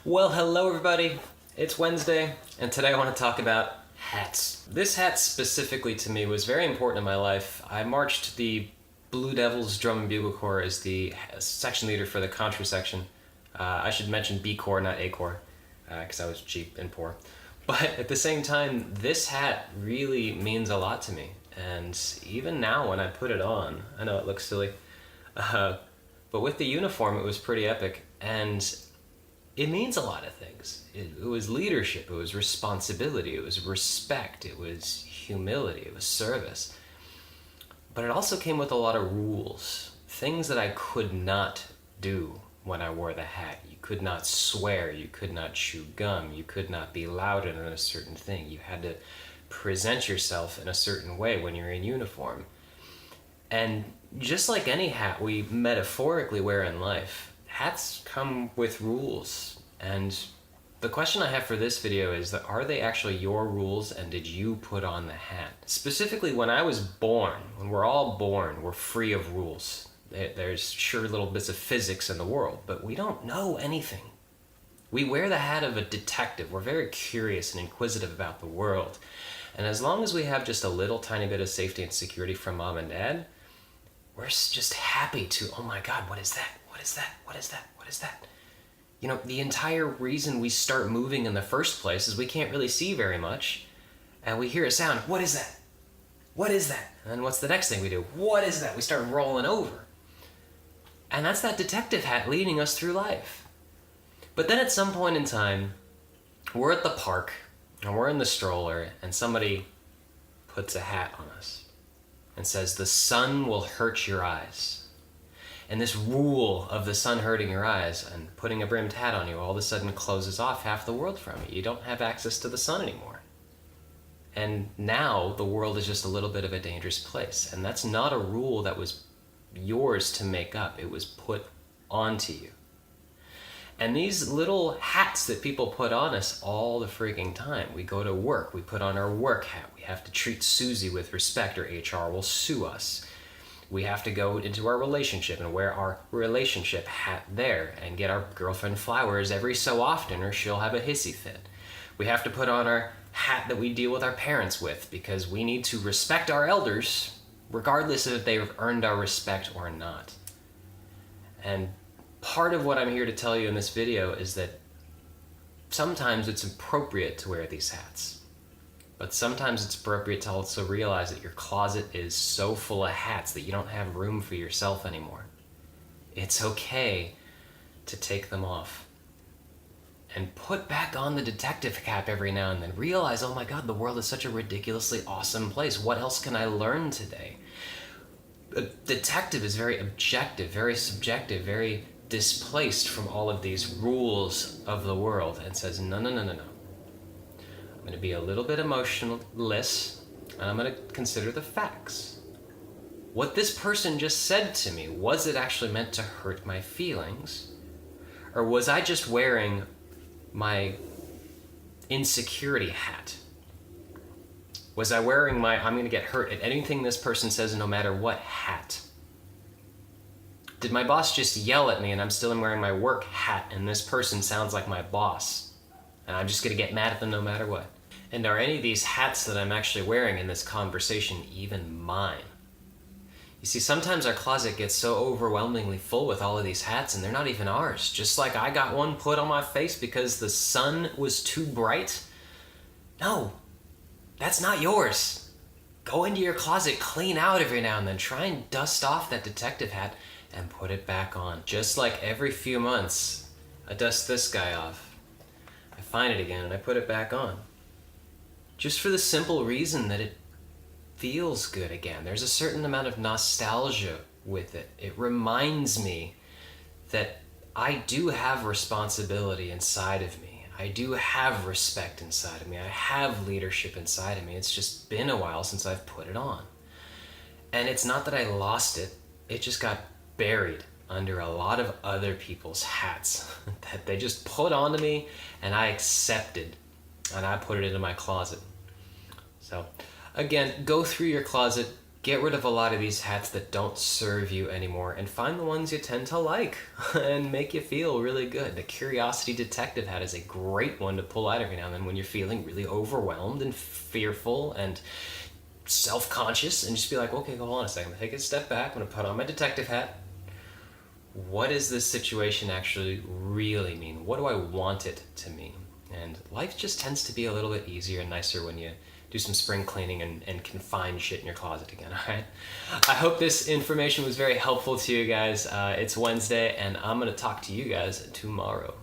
Well, hello everybody. It's Wednesday, and today I want to talk about hats. This hat specifically to me was very important in my life. I marched the Blue Devils Drum and Bugle Corps as the section leader for the Contra section. I should mention B Corps, not A Corps, because I was cheap and poor. But at the same time, this hat really means a lot to me. And even now when I put it on, I know it looks silly, but with the uniform it was pretty epic. And it means a lot of things. It was leadership, it was responsibility, it was respect, it was humility, it was service. But it also came with a lot of rules, things that I could not do when I wore the hat. You could not swear, you could not chew gum, you could not be louder than a certain thing. You had to present yourself in a certain way when you're in uniform. And just like any hat we metaphorically wear in life, hats come with rules. And the question I have for this video is that are they actually your rules, and did you put on the hat? Specifically, when I was born, when we're all born, we're free of rules. There's sure little bits of physics in the world, but we don't know anything. We wear the hat of a detective. We're very curious and inquisitive about the world. And as long as we have just a little tiny bit of safety and security from mom and dad, we're just happy to, oh my God, what is that? What is that? What is that? What is that? You know, the entire reason we start moving in the first place is we can't really see very much, and we hear a sound. What is that? What is that? And then what's the next thing we do? What is that? We start rolling over. And that's that detective hat leading us through life. But then at some point in time, we're at the park, and we're in the stroller, and somebody puts a hat on us and says, the sun will hurt your eyes. And this rule of the sun hurting your eyes and putting a brimmed hat on you all of a sudden closes off half the world from you. You don't have access to the sun anymore. And now the world is just a little bit of a dangerous place. And that's not a rule that was yours to make up. It was put onto you. And these little hats that people put on us all the freaking time. We go to work, we put on our work hat. We have to treat Susie with respect or HR will sue us. We have to go into our relationship and wear our relationship hat there and get our girlfriend flowers every so often or she'll have a hissy fit. We have to put on our hat that we deal with our parents with because we need to respect our elders regardless of if they've earned our respect or not. And part of what I'm here to tell you in this video is that sometimes it's appropriate to wear these hats. But sometimes it's appropriate to also realize that your closet is so full of hats that you don't have room for yourself anymore. It's okay to take them off and put back on the detective cap every now and then. Realize, oh my God, the world is such a ridiculously awesome place. What else can I learn today? A detective is very objective, very subjective, very displaced from all of these rules of the world and says, no. I'm going to be a little bit emotionless, and I'm going to consider the facts. What this person just said to me, was it actually meant to hurt my feelings? Or was I just wearing my insecurity hat? Was I wearing my I'm going to get hurt at anything this person says no matter what hat? Did my boss just yell at me and I'm still wearing my work hat and this person sounds like my boss? And I'm just going to get mad at them no matter what. And are any of these hats that I'm actually wearing in this conversation even mine? You see, sometimes our closet gets so overwhelmingly full with all of these hats and they're not even ours. Just like I got one put on my face because the sun was too bright. No, that's not yours. Go into your closet, clean out every now and then. Try and dust off that detective hat and put it back on. Just like every few months, I dust this guy off. I find it again and I put it back on. Just for the simple reason that it feels good again. There's a certain amount of nostalgia with it. It reminds me that I do have responsibility inside of me. I do have respect inside of me. I have leadership inside of me. It's just been a while since I've put it on. And it's not that I lost it. It just got buried under a lot of other people's hats that they just put onto me and I accepted and I put it into my closet. So again, go through your closet, get rid of a lot of these hats that don't serve you anymore and find the ones you tend to like and make you feel really good. The Curiosity Detective hat is a great one to pull out every now and then when you're feeling really overwhelmed and fearful and self-conscious, and just be like, okay, hold on a second, take a step back, I'm gonna put on my detective hat. What does this situation actually really mean? What do I want it to mean? And life just tends to be a little bit easier and nicer when you do some spring cleaning and can find shit in your closet again, alright? I hope this information was very helpful to you guys. It's Wednesday, and I'm going to talk to you guys tomorrow.